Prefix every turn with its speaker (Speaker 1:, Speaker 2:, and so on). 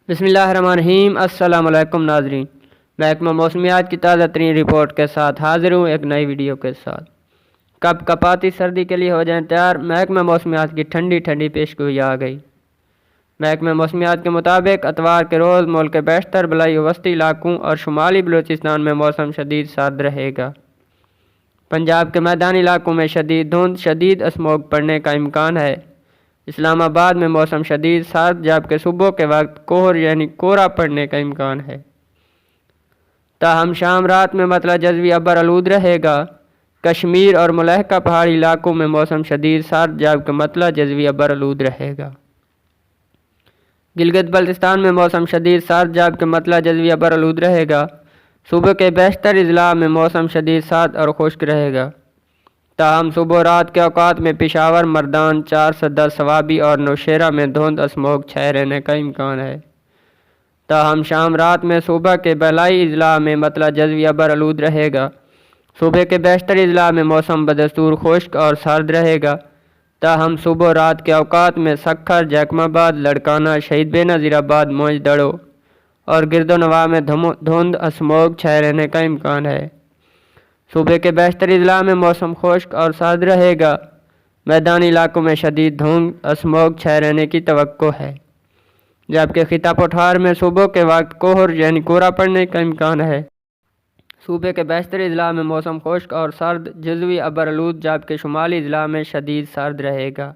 Speaker 1: بسم اللہ الرحمن الرحیم۔ السلام علیکم ناظرین، محکمہ موسمیات کی تازہ ترین رپورٹ کے ساتھ حاضر ہوں ایک نئی ویڈیو کے ساتھ۔ کب کپاتی سردی کے لیے ہو جائیں تیار، محکمہ موسمیات کی ٹھنڈی ٹھنڈی پیشگوئی آ گئی۔ محکمہ موسمیات کے مطابق اتوار کے روز ملک کے بیشتر بلائی وسطی علاقوں اور شمالی بلوچستان میں موسم شدید سرد رہے گا۔ پنجاب کے میدانی علاقوں میں شدید دھند، شدید اسموگ پڑنے کا امکان ہے۔ اسلام آباد میں موسم شدید سرد، جبکہ صبح کے وقت کوہر یعنی کورا پڑنے کا امکان ہے۔ تاہم شام رات میں مطلع جزوی ابر آلود رہے گا۔ کشمیر اور ملحقہ پہاڑی علاقوں میں موسم شدید سرد، جبکہ مطلع جزوی ابر آلود رہے گا۔ گلگت بلتستان میں موسم شدید سرد، جبکہ مطلع جزوی ابر آلود رہے گا۔ صوبے کے بیشتر اضلاع میں موسم شدید سرد اور خشک رہے گا۔ تاہم صبح و رات کے اوقات میں پشاور، مردان، 410 صوابی اور نوشہرہ میں دھند اسموگ چھائے رہنے کا امکان ہے۔ تاہم شام رات میں صوبہ کے بالائی اضلاع میں مطلع جزوی ابر آلود رہے گا۔ صوبے کے بیشتر اضلاع میں موسم بدستور خشک اور سرد رہے گا۔ تاہم صبح و رات کے اوقات میں سکھر، جیکم آباد، لڑکانہ، شہید بے نظیر آباد، موج دڑو اور گرد و نواح میں دھند اسموگ چھائے رہنے کا امکان ہے۔ صوبے کے بیشتر اضلاع میں موسم خشک اور سرد رہے گا۔ میدانی علاقوں میں شدید دھند اسموگ چھائے رہنے کی توقع ہے، جبکہ خطہ پٹھار میں صبح کے وقت کوہر یعنی کورا پڑنے کا امکان ہے۔ صوبے کے بیشتر اضلاع میں موسم خشک اور سرد، جزوی ابر آلود، جبکہ شمالی اضلاع میں شدید سرد رہے گا۔